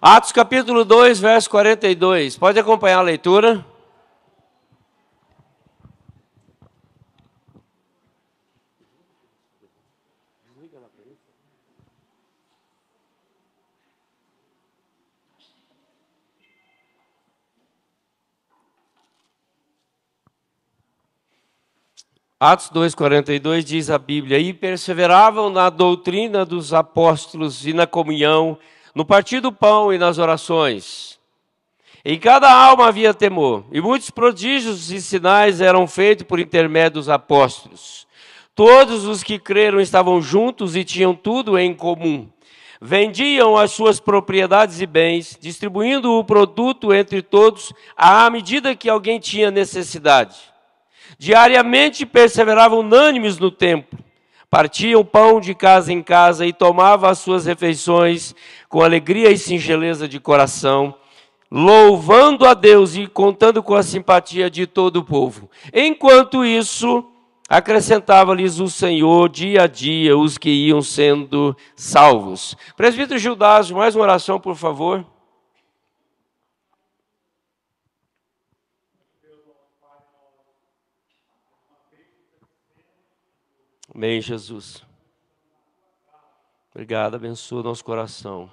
Atos capítulo 2, verso 42. Pode acompanhar a leitura. Atos 2,42 diz a Bíblia: e perseveravam na doutrina dos apóstolos e na comunhão, no partir do pão e nas orações. Em cada alma havia temor, e muitos prodígios e sinais eram feitos por intermédio dos apóstolos. Todos os que creram estavam juntos e tinham tudo em comum. Vendiam as suas propriedades e bens, distribuindo o produto entre todos à medida que alguém tinha necessidade. Diariamente perseveravam unânimes no templo, partiam pão de casa em casa e tomavam as suas refeições com alegria e singeleza de coração, louvando a Deus e contando com a simpatia de todo o povo. Enquanto isso, acrescentava-lhes o Senhor dia a dia os que iam sendo salvos. Presbítero Gildásio, mais uma oração, por favor. Amém, Jesus. Obrigado, abençoa nosso coração.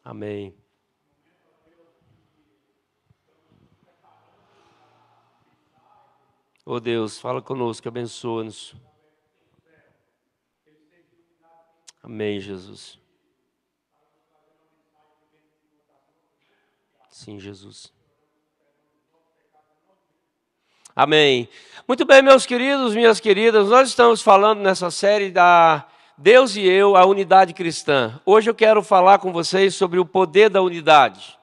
Amém. Oh Deus, fala conosco, abençoa-nos. Amém, Jesus. Sim, Jesus. Amém. Muito bem, meus queridos, minhas queridas, nós estamos falando nessa série da Deus e Eu, a unidade cristã. Hoje eu quero falar com vocês sobre o poder da unidade.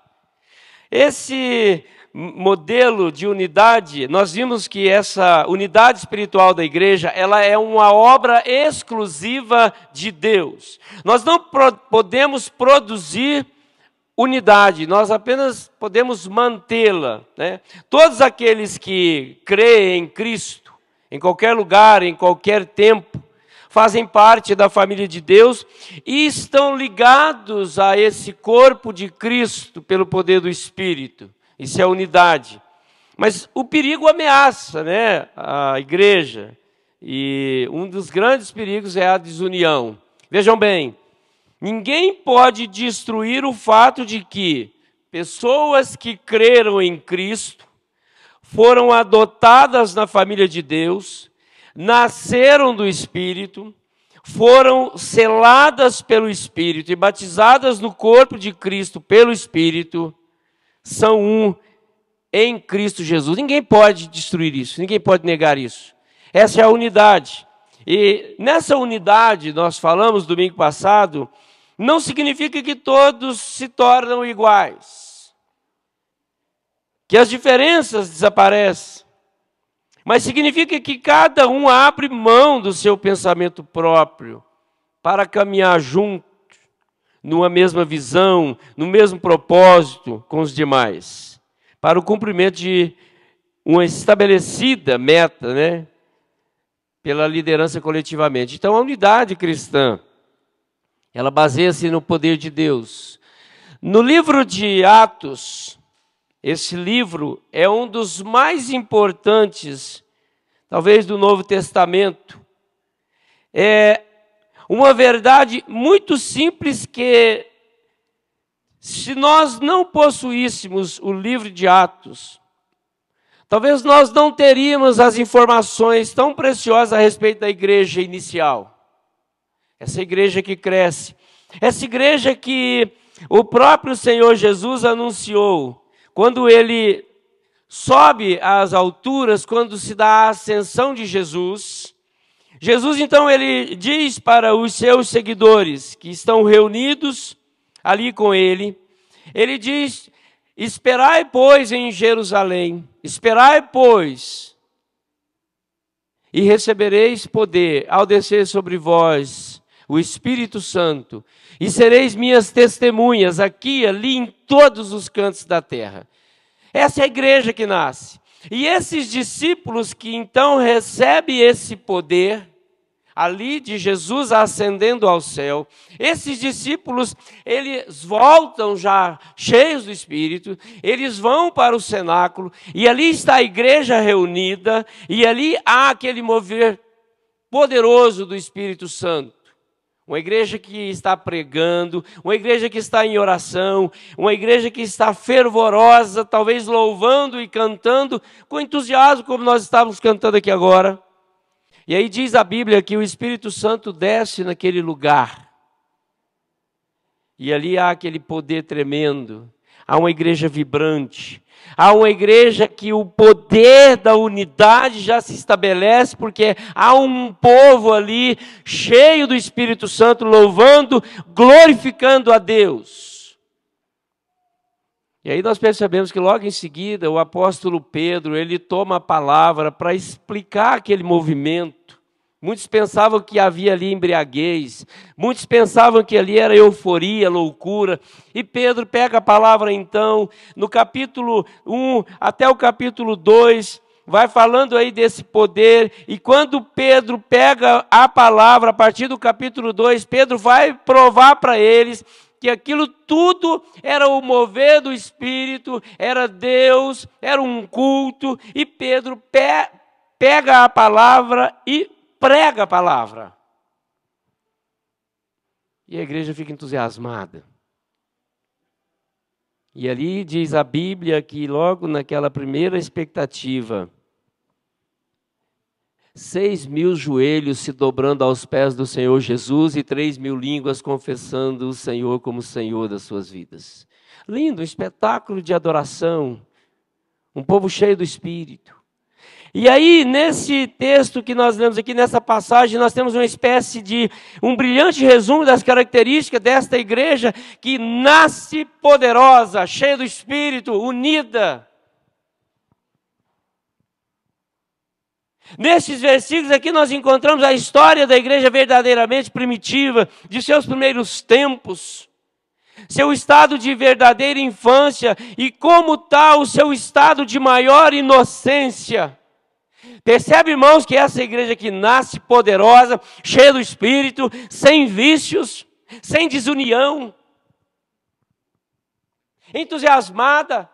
Esse modelo de unidade, nós vimos que essa unidade espiritual da igreja, ela é uma obra exclusiva de Deus. Nós não podemos produzir unidade, nós apenas podemos mantê-la, né? Todos aqueles que creem em Cristo, em qualquer lugar, em qualquer tempo, fazem parte da família de Deus e estão ligados a esse corpo de Cristo pelo poder do Espírito. Isso é a unidade. Mas o perigo ameaça, né, a igreja, e um dos grandes perigos é a desunião. Vejam bem, ninguém pode destruir o fato de que pessoas que creram em Cristo, foram adotadas na família de Deus, nasceram do Espírito, foram seladas pelo Espírito e batizadas no corpo de Cristo pelo Espírito, são um em Cristo Jesus. Ninguém pode destruir isso, ninguém pode negar isso. Essa é a unidade. E nessa unidade, nós falamos domingo passado, não significa que todos se tornam iguais, que as diferenças desaparecem, mas significa que cada um abre mão do seu pensamento próprio para caminhar junto, numa mesma visão, no mesmo propósito com os demais, para o cumprimento de uma estabelecida meta, né, pela liderança coletivamente. Então, a unidade cristã, ela baseia-se no poder de Deus. No livro de Atos, esse livro é um dos mais importantes, talvez, do Novo Testamento. É uma verdade muito simples que, se nós não possuíssemos o livro de Atos, talvez nós não teríamos as informações tão preciosas a respeito da igreja inicial. Essa igreja que cresce, essa igreja que o próprio Senhor Jesus anunciou, quando ele sobe às alturas, quando se dá a ascensão de Jesus, Jesus então ele diz para os seus seguidores que estão reunidos ali com ele, ele diz: esperai, pois, em Jerusalém, esperai, pois, e recebereis poder ao descer sobre vós o Espírito Santo, e sereis minhas testemunhas aqui, ali, em todos os cantos da terra. Essa é a igreja que nasce. E esses discípulos que então recebem esse poder, ali de Jesus ascendendo ao céu, esses discípulos, eles voltam já cheios do Espírito, eles vão para o cenáculo, e ali está a igreja reunida, e ali há aquele mover poderoso do Espírito Santo. Uma igreja que está pregando, uma igreja que está em oração, uma igreja que está fervorosa, talvez louvando e cantando com entusiasmo, como nós estávamos cantando aqui agora. E aí diz a Bíblia que o Espírito Santo desce naquele lugar. E ali há aquele poder tremendo. Há uma igreja vibrante. Há uma igreja que o poder da unidade já se estabelece, porque há um povo ali cheio do Espírito Santo, louvando, glorificando a Deus. E aí nós percebemos que logo em seguida o apóstolo Pedro, ele toma a palavra para explicar aquele movimento. Muitos pensavam que havia ali embriaguez, muitos pensavam que ali era euforia, loucura, e Pedro pega a palavra então, no capítulo 1 até o capítulo 2, vai falando aí desse poder, e quando Pedro pega a palavra, a partir do capítulo 2, Pedro vai provar para eles que aquilo tudo era o mover do Espírito, era Deus, era um culto, e Pedro pega a palavra e prega a palavra. E a igreja fica entusiasmada. E ali diz a Bíblia que logo naquela primeira expectativa, 6.000 joelhos se dobrando aos pés do Senhor Jesus e 3.000 línguas confessando o Senhor como Senhor das suas vidas. Lindo, um espetáculo de adoração, um povo cheio do Espírito. E aí, nesse texto que nós lemos aqui, nessa passagem, nós temos uma espécie de um brilhante resumo das características desta igreja que nasce poderosa, cheia do Espírito, unida. Nesses versículos aqui nós encontramos a história da igreja verdadeiramente primitiva, de seus primeiros tempos, seu estado de verdadeira infância e como está o seu estado de maior inocência. Percebe, irmãos, que essa igreja que nasce poderosa, cheia do Espírito, sem vícios, sem desunião, entusiasmada.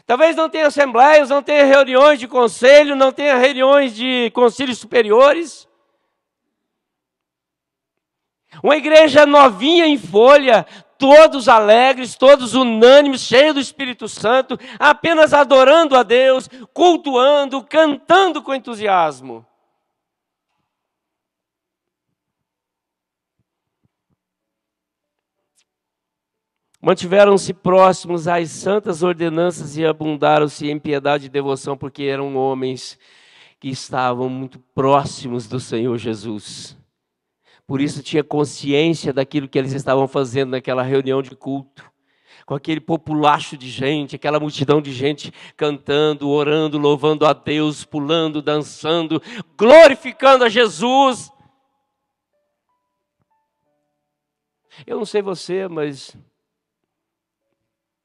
Talvez não tenha assembleias, não tenha reuniões de conselho, não tenha reuniões de concílios superiores. Uma igreja novinha em folha, todos alegres, todos unânimes, cheios do Espírito Santo, apenas adorando a Deus, cultuando, cantando com entusiasmo. Mantiveram-se próximos às santas ordenanças e abundaram-se em piedade e devoção, porque eram homens que estavam muito próximos do Senhor Jesus. Por isso tinha consciência daquilo que eles estavam fazendo naquela reunião de culto, com aquele populacho de gente, aquela multidão de gente cantando, orando, louvando a Deus, pulando, dançando, glorificando a Jesus. Eu não sei você, mas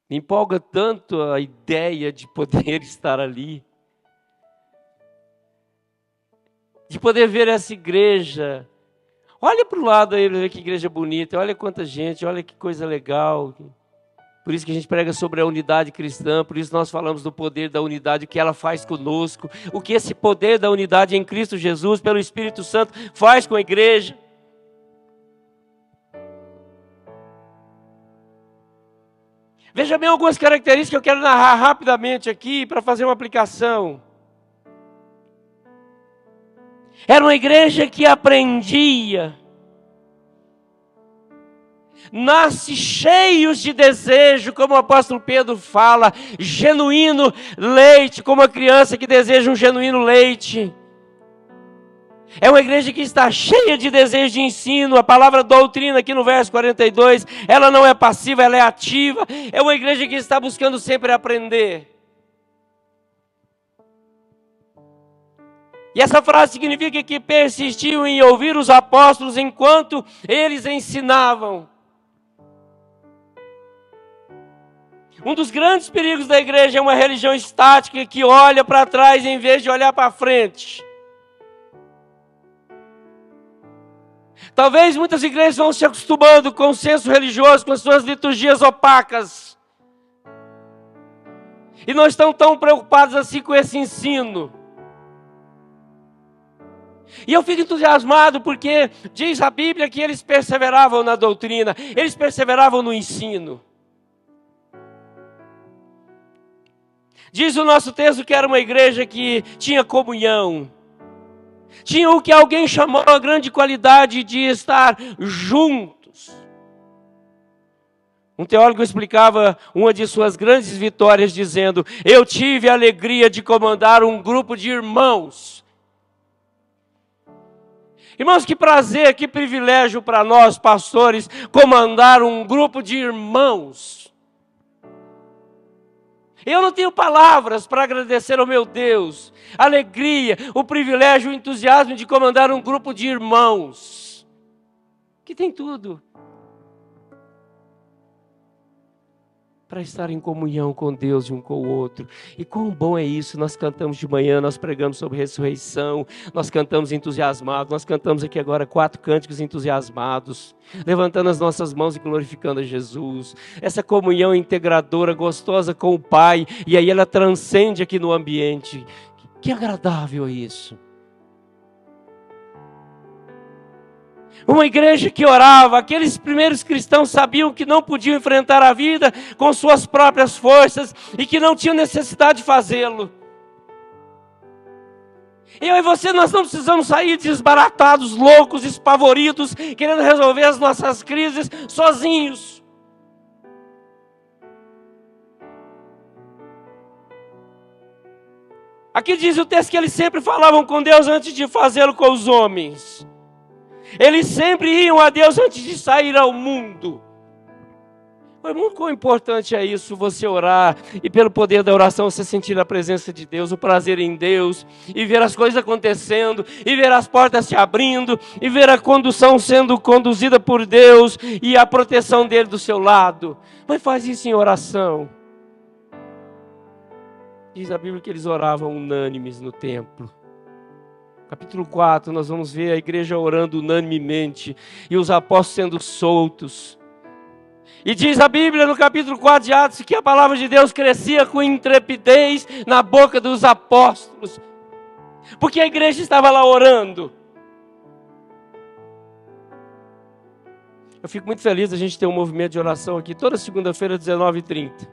me empolga tanto a ideia de poder estar ali, de poder ver essa igreja. Olha para o lado aí, ver que igreja bonita, olha quanta gente, olha que coisa legal. Por isso que a gente prega sobre a unidade cristã, por isso nós falamos do poder da unidade, o que ela faz conosco, o que esse poder da unidade em Cristo Jesus, pelo Espírito Santo, faz com a igreja. Veja bem algumas características que eu quero narrar rapidamente aqui para fazer uma aplicação. Era uma igreja que aprendia, nasce cheios de desejo, como o apóstolo Pedro fala, genuíno leite, como a criança que deseja um genuíno leite. É uma igreja que está cheia de desejo de ensino. A palavra doutrina aqui no verso 42, ela não é passiva, ela é ativa. É uma igreja que está buscando sempre aprender. E essa frase significa que persistiu em ouvir os apóstolos enquanto eles ensinavam. Um dos grandes perigos da igreja é uma religião estática que olha para trás em vez de olhar para frente. Talvez muitas igrejas vão se acostumando com o senso religioso, com as suas liturgias opacas. E não estão tão preocupados assim com esse ensino. E eu fico entusiasmado porque diz a Bíblia que eles perseveravam na doutrina, eles perseveravam no ensino. Diz o nosso texto que era uma igreja que tinha comunhão. Tinha o que alguém chamou a grande qualidade de estar juntos. Um teólogo explicava uma de suas grandes vitórias dizendo: eu tive a alegria de comandar um grupo de irmãos. Irmãos, que prazer, que privilégio para nós, pastores, comandar um grupo de irmãos. Eu não tenho palavras para agradecer ao meu Deus, a alegria, o privilégio, o entusiasmo de comandar um grupo de irmãos, que tem tudo para estar em comunhão com Deus e um com o outro. E quão bom é isso, nós cantamos de manhã, nós pregamos sobre ressurreição, nós cantamos entusiasmados, nós cantamos aqui agora 4 cânticos entusiasmados, levantando as nossas mãos e glorificando a Jesus. Essa comunhão integradora, gostosa com o Pai, e aí ela transcende aqui no ambiente. Que agradável isso. Uma igreja que orava, aqueles primeiros cristãos sabiam que não podiam enfrentar a vida com suas próprias forças e que não tinham necessidade de fazê-lo. Eu e você, nós não precisamos sair desbaratados, loucos, espavoridos, querendo resolver as nossas crises sozinhos. Aqui diz o texto que eles sempre falavam com Deus antes de fazê-lo com os homens. Eles sempre iam a Deus antes de sair ao mundo. Muito quão importante é isso, você orar e pelo poder da oração você sentir a presença de Deus, o prazer em Deus, e ver as coisas acontecendo, e ver as portas se abrindo, e ver a condução sendo conduzida por Deus, e a proteção dele do seu lado. Mas faz isso em oração. Diz a Bíblia que eles oravam unânimes no templo. Capítulo 4, nós vamos ver a igreja orando unanimemente e os apóstolos sendo soltos. E diz a Bíblia no capítulo 4 de Atos que a palavra de Deus crescia com intrepidez na boca dos apóstolos, porque a igreja estava lá orando. Eu fico muito feliz da gente ter um movimento de oração aqui toda segunda-feira, 19h30.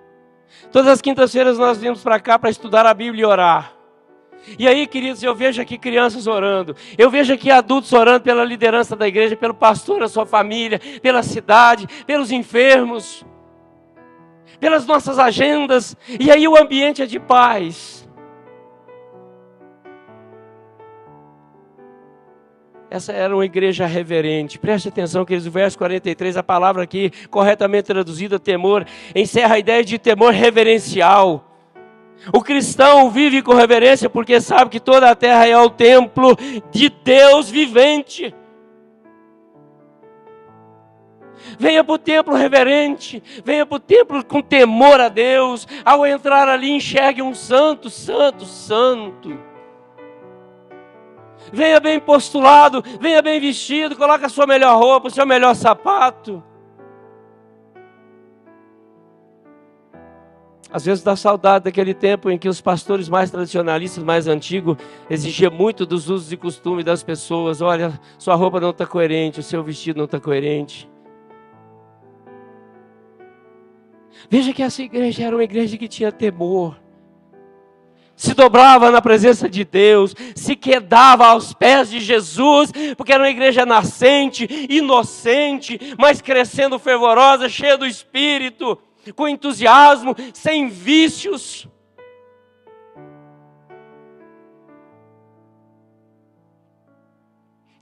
Todas as quintas-feiras nós viemos para cá para estudar a Bíblia e orar. E aí, queridos, eu vejo aqui crianças orando, eu vejo aqui adultos orando pela liderança da igreja, pelo pastor, a sua família, pela cidade, pelos enfermos, pelas nossas agendas, e aí o ambiente é de paz. Essa era uma igreja reverente. Preste atenção, queridos, o verso 43, a palavra aqui, corretamente traduzida, temor, encerra a ideia de temor reverencial. O cristão vive com reverência porque sabe que toda a terra é o templo de Deus vivente. Venha para o templo reverente, venha para o templo com temor a Deus. Ao entrar ali, enxergue um santo, santo, santo. Venha bem postulado, venha bem vestido, coloque a sua melhor roupa, o seu melhor sapato. Às vezes dá saudade daquele tempo em que os pastores mais tradicionalistas, mais antigos, exigiam muito dos usos e costumes das pessoas. Olha, sua roupa não está coerente, o seu vestido não está coerente. Veja que essa igreja era uma igreja que tinha temor. Se dobrava na presença de Deus, se quedava aos pés de Jesus, porque era uma igreja nascente, inocente, mas crescendo fervorosa, cheia do Espírito, com entusiasmo, sem vícios.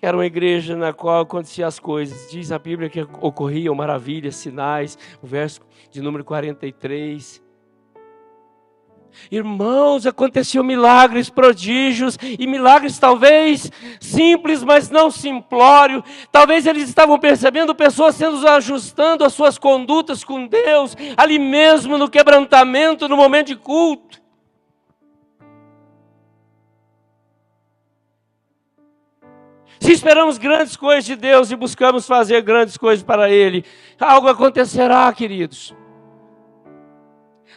Era uma igreja na qual aconteciam as coisas. Diz a Bíblia que ocorriam maravilhas, sinais, o verso de número 43. Irmãos, aconteciam milagres, prodígios, e milagres talvez simples, mas não simplório. Talvez eles estavam percebendo pessoas sendo ajustando as suas condutas com Deus, ali mesmo no quebrantamento, no momento de culto. Se esperamos grandes coisas de Deus e buscamos fazer grandes coisas para Ele, algo acontecerá, queridos.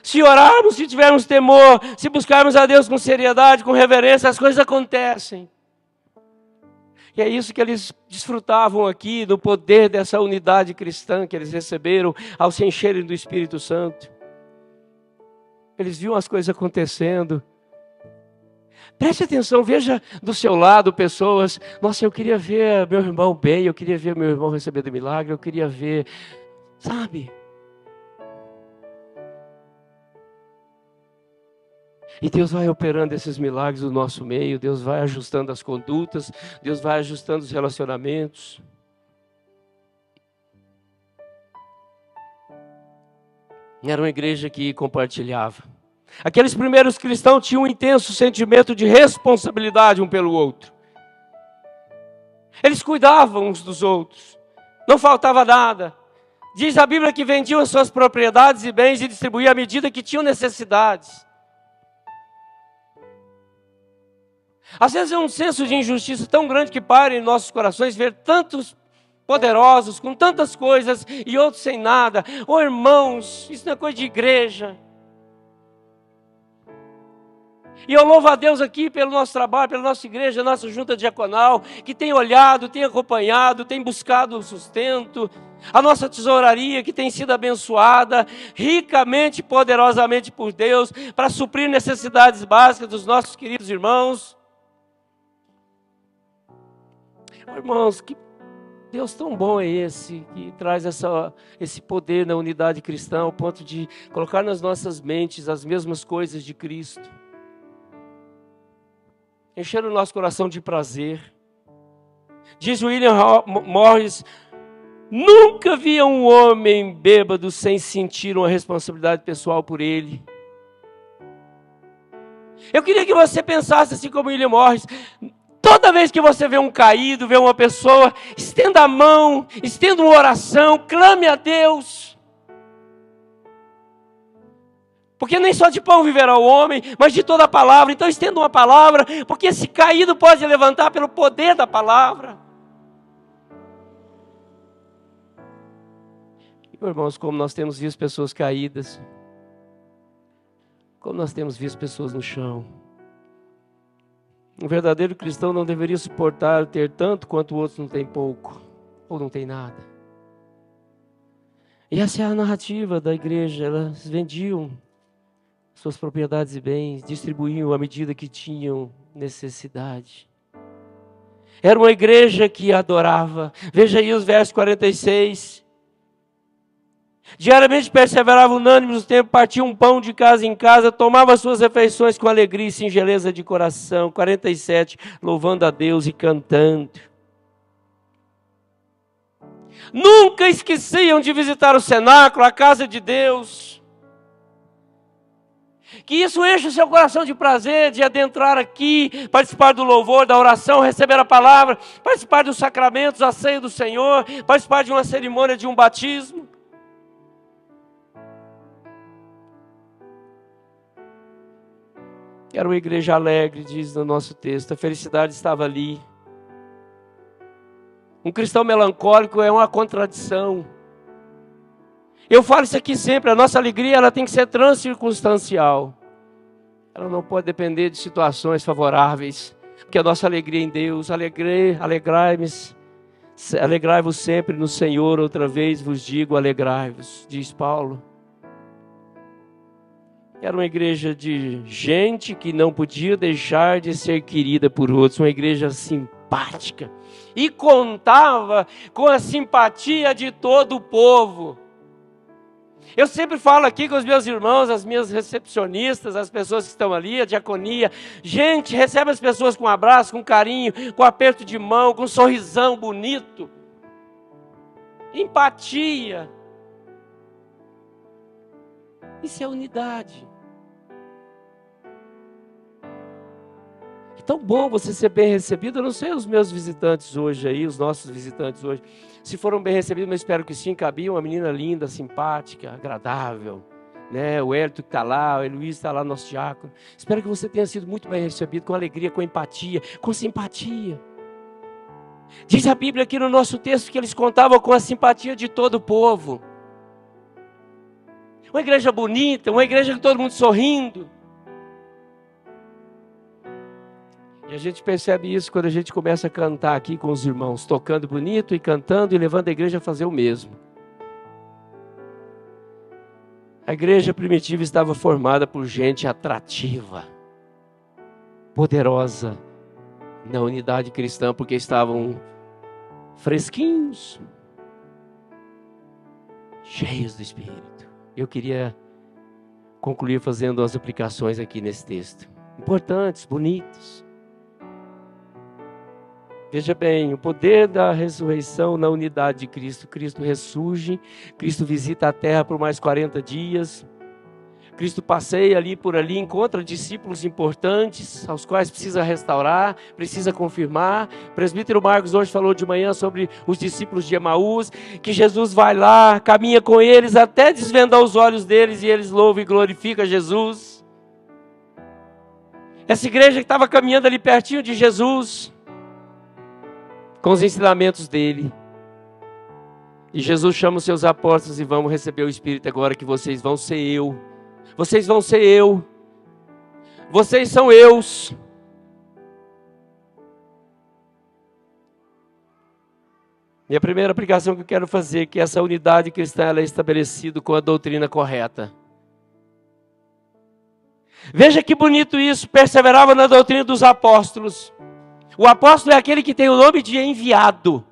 Se orarmos, se tivermos temor, se buscarmos a Deus com seriedade, com reverência, as coisas acontecem. E é isso que eles desfrutavam aqui, do poder dessa unidade cristã que eles receberam ao se encherem do Espírito Santo. Eles viam as coisas acontecendo. Preste atenção, veja do seu lado pessoas, nossa, eu queria ver meu irmão bem, eu queria ver meu irmão recebendo milagre, eu queria ver, sabe? E Deus vai operando esses milagres no nosso meio, Deus vai ajustando as condutas, Deus vai ajustando os relacionamentos. Era uma igreja que compartilhava. Aqueles primeiros cristãos tinham um intenso sentimento de responsabilidade um pelo outro. Eles cuidavam uns dos outros, não faltava nada. Diz a Bíblia que vendiam as suas propriedades e bens e distribuíam à medida que tinham necessidades. Às vezes é um senso de injustiça tão grande que para em nossos corações ver tantos poderosos, com tantas coisas, e outros sem nada. Oh, irmãos, isso não é coisa de igreja. E eu louvo a Deus aqui pelo nosso trabalho, pela nossa igreja, nossa junta diaconal, que tem olhado, tem acompanhado, tem buscado o sustento. A nossa tesouraria que tem sido abençoada ricamente, poderosamente por Deus, para suprir necessidades básicas dos nossos queridos irmãos. Irmãos, que Deus tão bom é esse, que traz esse poder na unidade cristã, ao ponto de colocar nas nossas mentes as mesmas coisas de Cristo. Encher o nosso coração de prazer. Diz William Morris, nunca vi um homem bêbado sem sentir uma responsabilidade pessoal por ele. Eu queria que você pensasse assim como William Morris. Toda vez que você vê um caído, vê uma pessoa, estenda a mão, estenda uma oração, clame a Deus. Porque nem só de pão viverá o homem, mas de toda a palavra. Então estenda uma palavra, porque esse caído pode levantar pelo poder da palavra. E, irmãos, como nós temos visto pessoas caídas, como nós temos visto pessoas no chão. Um verdadeiro cristão não deveria suportar ter tanto quanto o outro não tem pouco, ou não tem nada. E essa é a narrativa da igreja. Elas vendiam suas propriedades e bens, distribuíam à medida que tinham necessidade. Era uma igreja que adorava. Veja aí os versos 46. Diariamente perseveravam unânimes no tempo, partiam um pão de casa em casa, tomavam suas refeições com alegria e singeleza de coração. 47, louvando a Deus e cantando. Nunca esqueciam de visitar o cenáculo, a casa de Deus. Que isso enche o seu coração de prazer, de adentrar aqui, participar do louvor, da oração, receber a palavra, participar dos sacramentos, a ceia do Senhor, participar de uma cerimônia de um batismo. Era uma igreja alegre, diz no nosso texto. A felicidade estava ali. Um cristão melancólico é uma contradição. Eu falo isso aqui sempre. A nossa alegria ela tem que ser transcircunstancial. Ela não pode depender de situações favoráveis. Porque a nossa alegria em Deus, alegrai-vos sempre no Senhor. Outra vez vos digo, alegrai-vos, diz Paulo. Era uma igreja de gente que não podia deixar de ser querida por outros. Uma igreja simpática. E contava com a simpatia de todo o povo. Eu sempre falo aqui com os meus irmãos, as minhas recepcionistas, as pessoas que estão ali, a diaconia. Gente, recebe as pessoas com um abraço, com carinho, com um aperto de mão, com um sorrisão bonito. Empatia. Isso é unidade. É tão bom você ser bem recebido. Eu não sei os meus visitantes hoje aí, os nossos visitantes hoje, se foram bem recebidos, mas espero que sim. Cabia uma menina linda, simpática, agradável, né? O Hélio que está lá, o Luiz está lá, nosso diácono. Espero que você tenha sido muito bem recebido, com alegria, com empatia, com simpatia. Diz a Bíblia aqui no nosso texto que eles contavam com a simpatia de todo o povo. Uma igreja bonita, uma igreja com todo mundo sorrindo. E a gente percebe isso quando a gente começa a cantar aqui com os irmãos, tocando bonito e cantando e levando a igreja a fazer o mesmo. A igreja primitiva estava formada por gente atrativa, poderosa na unidade cristã, porque estavam fresquinhos, cheios do Espírito. Eu queria concluir fazendo as aplicações aqui nesse texto. Importantes, bonitos. Veja bem, o poder da ressurreição na unidade de Cristo. Cristo ressurge, Cristo visita a terra por mais 40 dias. Cristo passeia ali por ali, encontra discípulos importantes, aos quais precisa restaurar, precisa confirmar. O presbítero Marcos hoje falou de manhã sobre os discípulos de Emaús, que Jesus vai lá, caminha com eles, até desvendar os olhos deles, e eles louvam e glorificam Jesus. Essa igreja que estava caminhando ali pertinho de Jesus, com os ensinamentos dele. E Jesus chama os seus apóstolos e vamos receber o Espírito agora, que vocês vão ser eu. Vocês vão ser eu. Vocês são eus. E a primeira aplicação que eu quero fazer é que essa unidade cristã ela é estabelecida com a doutrina correta. Veja que bonito isso, perseverava na doutrina dos apóstolos. O apóstolo é aquele que tem o nome de enviado.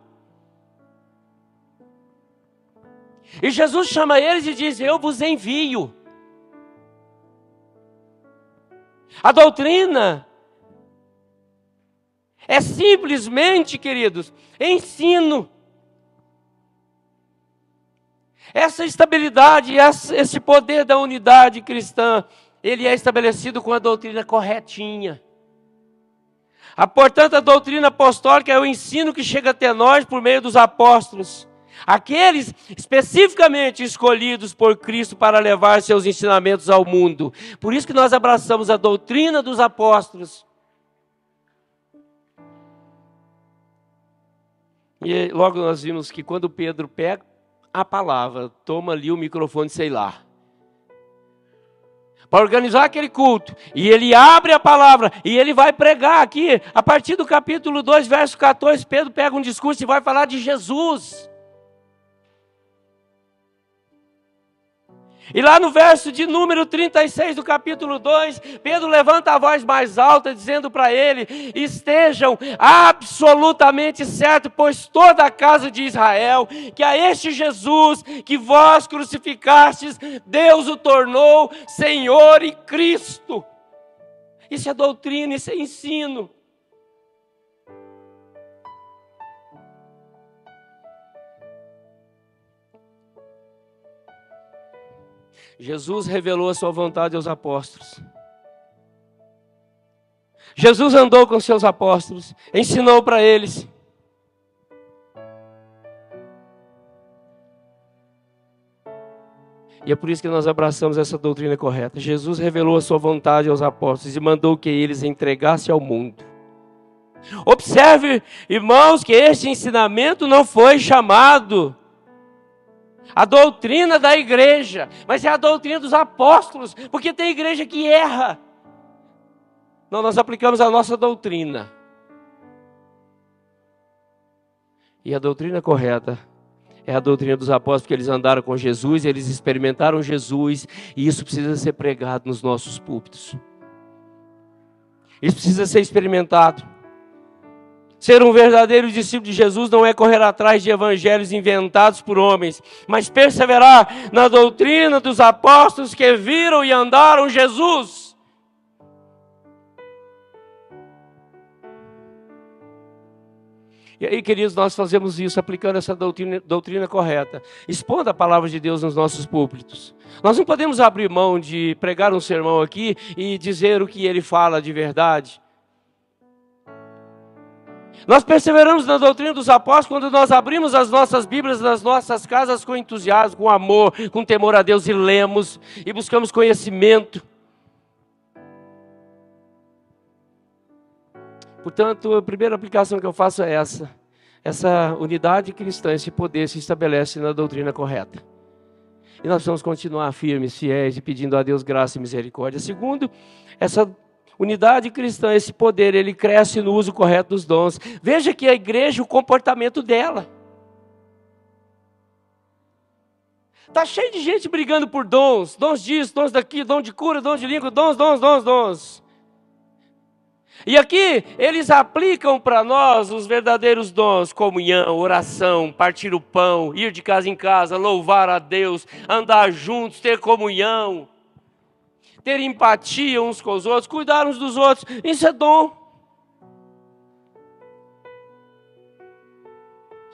E Jesus chama eles e diz: eu vos envio. A doutrina é simplesmente, queridos, ensino. Essa estabilidade, esse poder da unidade cristã, ele é estabelecido com a doutrina corretinha. Portanto, a doutrina apostólica é o ensino que chega até nós por meio dos apóstolos. Aqueles especificamente escolhidos por Cristo para levar seus ensinamentos ao mundo. Por isso que nós abraçamos a doutrina dos apóstolos. E logo nós vimos que quando Pedro pega a palavra, toma ali o microfone, sei lá, para organizar aquele culto, e ele abre a palavra, e ele vai pregar aqui, a partir do capítulo 2, verso 14, Pedro pega um discurso e vai falar de Jesus. E lá no verso de número 36 do capítulo 2, Pedro levanta a voz mais alta, dizendo para ele: estejam absolutamente certos, pois toda a casa de Israel, que a este Jesus que vós crucificastes, Deus o tornou Senhor e Cristo. Isso é doutrina, isso é ensino. Jesus revelou a sua vontade aos apóstolos. Jesus andou com seus apóstolos, ensinou para eles. E é por isso que nós abraçamos essa doutrina correta. Jesus revelou a sua vontade aos apóstolos e mandou que eles entregassem ao mundo. Observe, irmãos, que este ensinamento não foi chamado a doutrina da igreja, mas é a doutrina dos apóstolos, porque tem igreja que erra. Não, nós aplicamos a nossa doutrina. E a doutrina correta é a doutrina dos apóstolos, porque eles andaram com Jesus, eles experimentaram Jesus, e isso precisa ser pregado nos nossos púlpitos. Isso precisa ser experimentado. Ser um verdadeiro discípulo de Jesus não é correr atrás de evangelhos inventados por homens, mas perseverar na doutrina dos apóstolos que viram e andaram Jesus. E aí, queridos, nós fazemos isso aplicando essa doutrina correta, expondo a palavra de Deus nos nossos púlpitos. Nós não podemos abrir mão de pregar um sermão aqui e dizer o que ele fala de verdade. Nós perseveramos na doutrina dos apóstolos quando nós abrimos as nossas Bíblias nas nossas casas com entusiasmo, com amor, com temor a Deus, e lemos e buscamos conhecimento. Portanto, a primeira aplicação que eu faço é essa: essa unidade cristã, esse poder se estabelece na doutrina correta. E nós vamos continuar firmes, fiéis e pedindo a Deus graça e misericórdia. Segundo, essa unidade cristã, esse poder, ele cresce no uso correto dos dons. Veja que a igreja, o comportamento dela. Está cheio de gente brigando por dons. Dons disso, dons daqui, dom de cura, dom de língua, dons. E aqui eles aplicam para nós os verdadeiros dons: comunhão, oração, partir o pão, ir de casa em casa, louvar a Deus, andar juntos, ter comunhão, ter empatia uns com os outros, cuidar uns dos outros. Isso é dom.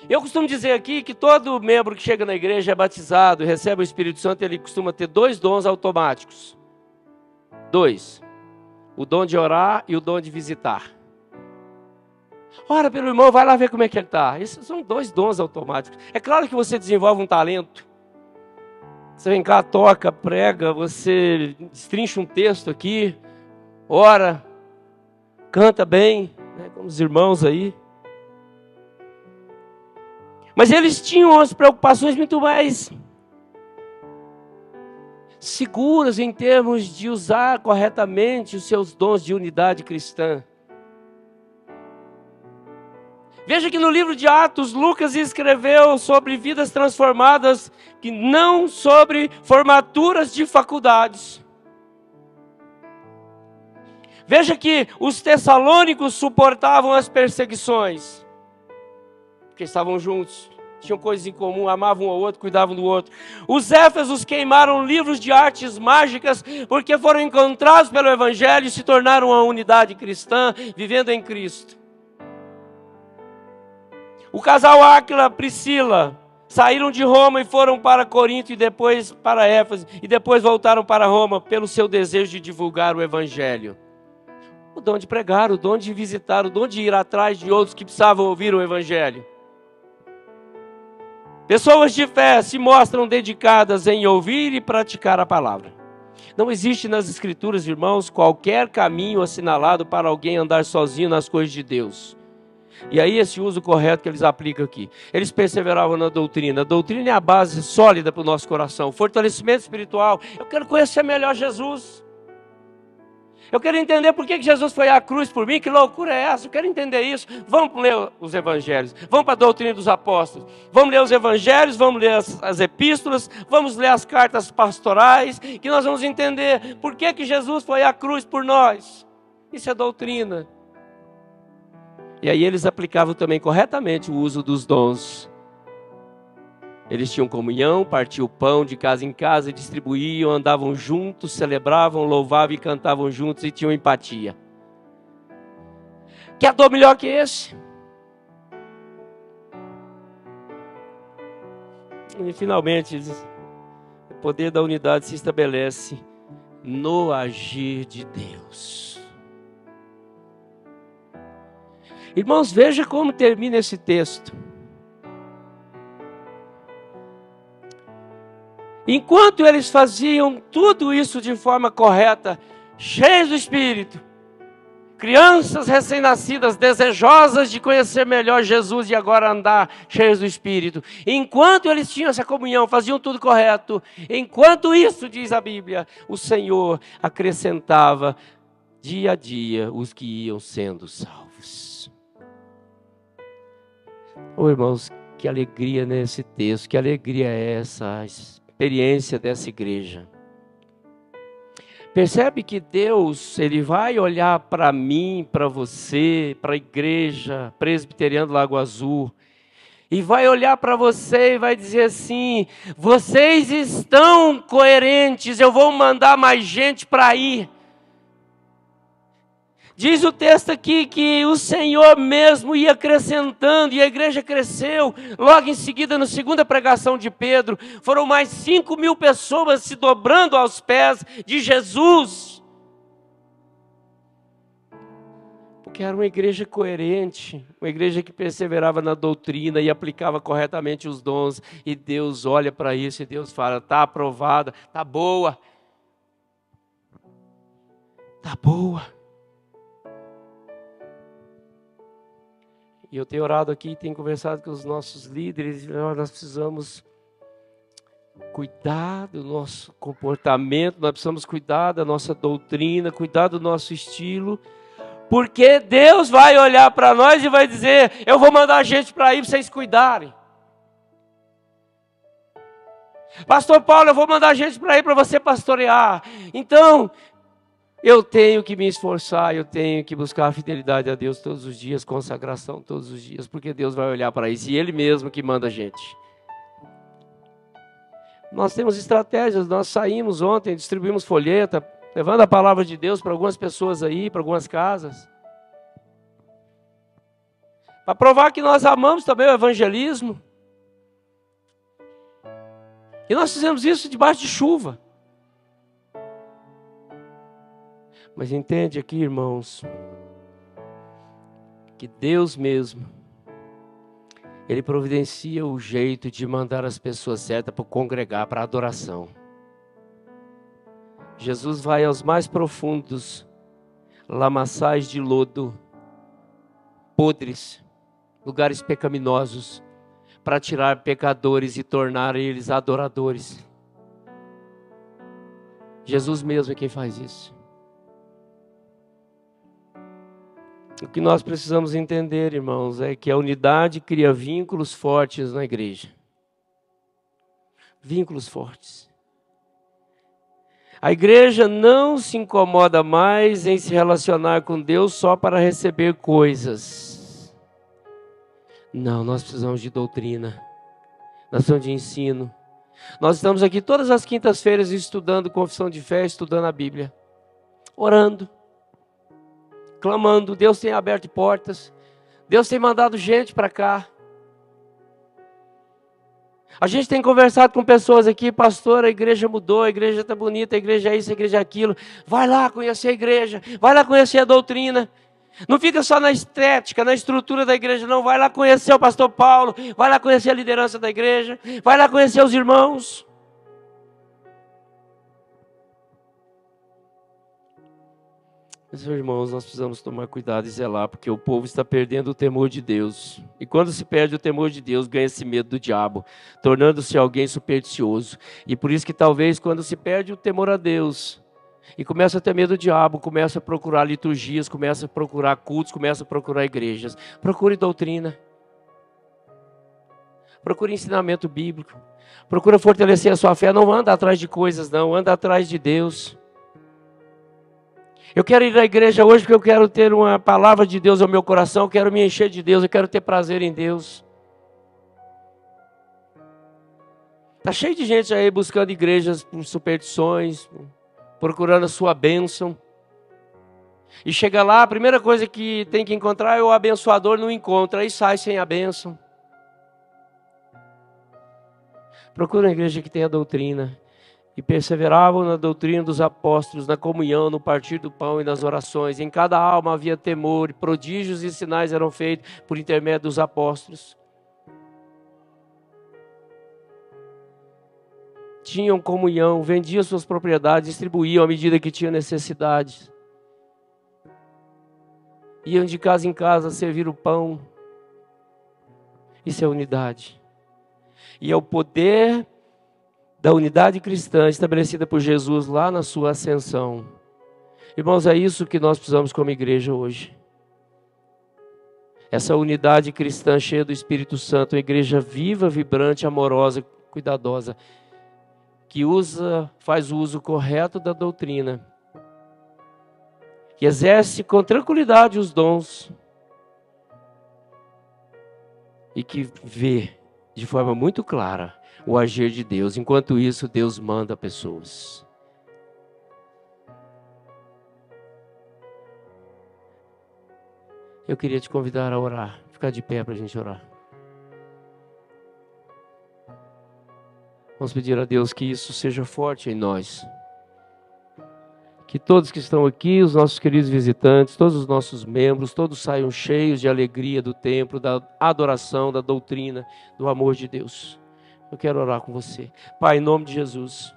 Eu costumo dizer aqui que todo membro que chega na igreja é batizado, recebe o Espírito Santo, ele costuma ter 2 dons automáticos. 2. O dom de orar e o dom de visitar. Ora pelo irmão, vai lá ver como é que ele está. Esses são 2 dons automáticos. É claro que você desenvolve um talento. Você vem cá, toca, prega, você destrincha um texto aqui, ora, canta bem, né, como os irmãos aí. Mas eles tinham as preocupações muito mais seguras em termos de usar corretamente os seus dons de unidade cristã. Veja que no livro de Atos, Lucas escreveu sobre vidas transformadas, que não sobre formaturas de faculdades. Veja que os tessalônicos suportavam as perseguições, porque estavam juntos, tinham coisas em comum, amavam um ao outro, cuidavam do outro. Os éfesos queimaram livros de artes mágicas, porque foram encontrados pelo Evangelho e se tornaram uma unidade cristã, vivendo em Cristo. O casal Áquila e Priscila saíram de Roma e foram para Corinto e depois para Éfeso, e depois voltaram para Roma pelo seu desejo de divulgar o Evangelho. O dom de pregar, o dom de visitar, o dom de ir atrás de outros que precisavam ouvir o Evangelho. Pessoas de fé se mostram dedicadas em ouvir e praticar a palavra. Não existe nas Escrituras, irmãos, qualquer caminho assinalado para alguém andar sozinho nas coisas de Deus. E aí esse uso correto que eles aplicam aqui. Eles perseveravam na doutrina. A doutrina é a base sólida para o nosso coração. Fortalecimento espiritual. Eu quero conhecer melhor Jesus. Eu quero entender por que Jesus foi à cruz por mim. Que loucura é essa? Eu quero entender isso. Vamos ler os evangelhos. Vamos para a doutrina dos apóstolos. Vamos ler os evangelhos, vamos ler as epístolas, vamos ler as cartas pastorais, que nós vamos entender por que Jesus foi à cruz por nós. Isso é doutrina. E aí eles aplicavam também corretamente o uso dos dons. Eles tinham comunhão, partiam o pão de casa em casa, distribuíam, andavam juntos, celebravam, louvavam e cantavam juntos e tinham empatia. Quer dom melhor que esse? E finalmente, o poder da unidade se estabelece no agir de Deus. Irmãos, veja como termina esse texto. Enquanto eles faziam tudo isso de forma correta, cheios do Espírito, crianças recém-nascidas, desejosas de conhecer melhor Jesus e agora andar cheios do Espírito. Enquanto eles tinham essa comunhão, faziam tudo correto, enquanto isso, diz a Bíblia, o Senhor acrescentava dia a dia os que iam sendo salvos. Oh, irmãos, que alegria nesse texto, que alegria é essa experiência dessa igreja. Percebe que Deus, Ele vai olhar para mim, para você, para a igreja presbiteriana do Lago Azul, e vai olhar para você e vai dizer assim: vocês estão coerentes, eu vou mandar mais gente para ir. Diz o texto aqui que o Senhor mesmo ia acrescentando e a igreja cresceu. Logo em seguida, na segunda pregação de Pedro, foram mais 5.000 pessoas se dobrando aos pés de Jesus. Porque era uma igreja coerente, uma igreja que perseverava na doutrina e aplicava corretamente os dons. E Deus olha para isso e Deus fala: está aprovada, está boa. Está boa. E eu tenho orado aqui, tenho conversado com os nossos líderes, nós precisamos cuidar do nosso comportamento, nós precisamos cuidar da nossa doutrina, cuidar do nosso estilo, porque Deus vai olhar para nós e vai dizer: eu vou mandar gente para aí para vocês cuidarem. Pastor Paulo, eu vou mandar gente para aí para você pastorear. Então, eu tenho que me esforçar, eu tenho que buscar a fidelidade a Deus todos os dias, consagração todos os dias, porque Deus vai olhar para isso, e Ele mesmo que manda a gente. Nós temos estratégias, nós saímos ontem, distribuímos folheta, levando a palavra de Deus para algumas pessoas aí, para algumas casas. Para provar que nós amamos também o evangelismo. E nós fizemos isso debaixo de chuva. Mas entende aqui, irmãos, que Deus mesmo, Ele providencia o jeito de mandar as pessoas certas para congregar, para adoração. Jesus vai aos mais profundos lamaçais de lodo, podres, lugares pecaminosos, para tirar pecadores e tornar eles adoradores. Jesus mesmo é quem faz isso. O que nós precisamos entender, irmãos, é que a unidade cria vínculos fortes na igreja. Vínculos fortes. A igreja não se incomoda mais em se relacionar com Deus só para receber coisas. Não, nós precisamos de doutrina. Nós precisamos de ensino. Nós estamos aqui todas as quintas-feiras estudando confissão de fé, estudando a Bíblia. Orando. Clamando, Deus tem aberto portas, Deus tem mandado gente para cá. A gente tem conversado com pessoas aqui: pastor, a igreja mudou, a igreja está bonita, a igreja é isso, a igreja é aquilo. Vai lá conhecer a igreja, vai lá conhecer a doutrina. Não fica só na estética, na estrutura da igreja, não. Vai lá conhecer o pastor Paulo, vai lá conhecer a liderança da igreja, vai lá conhecer os irmãos. Meus irmãos, nós precisamos tomar cuidado e zelar, porque o povo está perdendo o temor de Deus. E quando se perde o temor de Deus, ganha-se medo do diabo, tornando-se alguém supersticioso. E por isso que talvez quando se perde o temor a Deus, e começa a ter medo do diabo, começa a procurar liturgias, começa a procurar cultos, começa a procurar igrejas. Procure doutrina. Procure ensinamento bíblico. Procure fortalecer a sua fé. Não anda atrás de coisas, não. Anda atrás de Deus. Eu quero ir à igreja hoje porque eu quero ter uma palavra de Deus ao meu coração, eu quero me encher de Deus, eu quero ter prazer em Deus. Está cheio de gente aí buscando igrejas por superstições, procurando a sua bênção. E chega lá, a primeira coisa que tem que encontrar é o abençoador, não encontra, aí sai sem a bênção. Procura uma igreja que tenha doutrina. E perseveravam na doutrina dos apóstolos, na comunhão, no partir do pão e nas orações. Em cada alma havia temor, e prodígios e sinais eram feitos por intermédio dos apóstolos. Tinham comunhão, vendiam suas propriedades, distribuíam à medida que tinham necessidade. Iam de casa em casa servir o pão. Isso é unidade. E é o poder da unidade cristã estabelecida por Jesus lá na sua ascensão. Irmãos, é isso que nós precisamos como igreja hoje. Essa unidade cristã cheia do Espírito Santo, uma igreja viva, vibrante, amorosa, cuidadosa, que faz o uso correto da doutrina, que exerce com tranquilidade os dons e que vê de forma muito clara o agir de Deus. Enquanto isso, Deus manda pessoas. Eu queria te convidar a orar. Ficar de pé para a gente orar. Vamos pedir a Deus que isso seja forte em nós. Que todos que estão aqui, os nossos queridos visitantes, todos os nossos membros, todos saiam cheios de alegria do templo, da adoração, da doutrina, do amor de Deus. Eu quero orar com você. Pai, em nome de Jesus,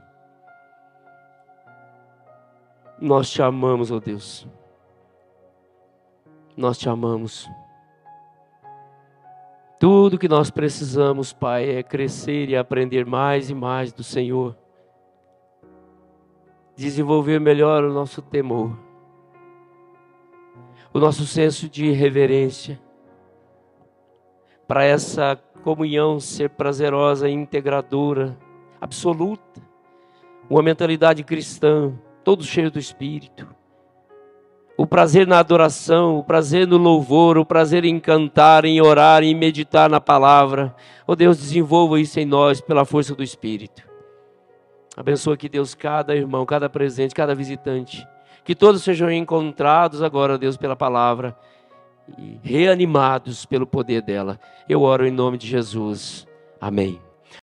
nós te amamos, ó Deus. Nós te amamos. Tudo que nós precisamos, Pai, é crescer e aprender mais e mais do Senhor. Desenvolver melhor o nosso temor, o nosso senso de reverência, para essa comunhão ser prazerosa e integradora, absoluta. Uma mentalidade cristã, todo cheio do Espírito. O prazer na adoração, o prazer no louvor, o prazer em cantar, em orar, em meditar na palavra. Oh Deus, desenvolva isso em nós pela força do Espírito. Abençoa aqui, Deus, cada irmão, cada presente, cada visitante. Que todos sejam encontrados agora, Deus, pela palavra e reanimados pelo poder dela. Eu oro em nome de Jesus. Amém.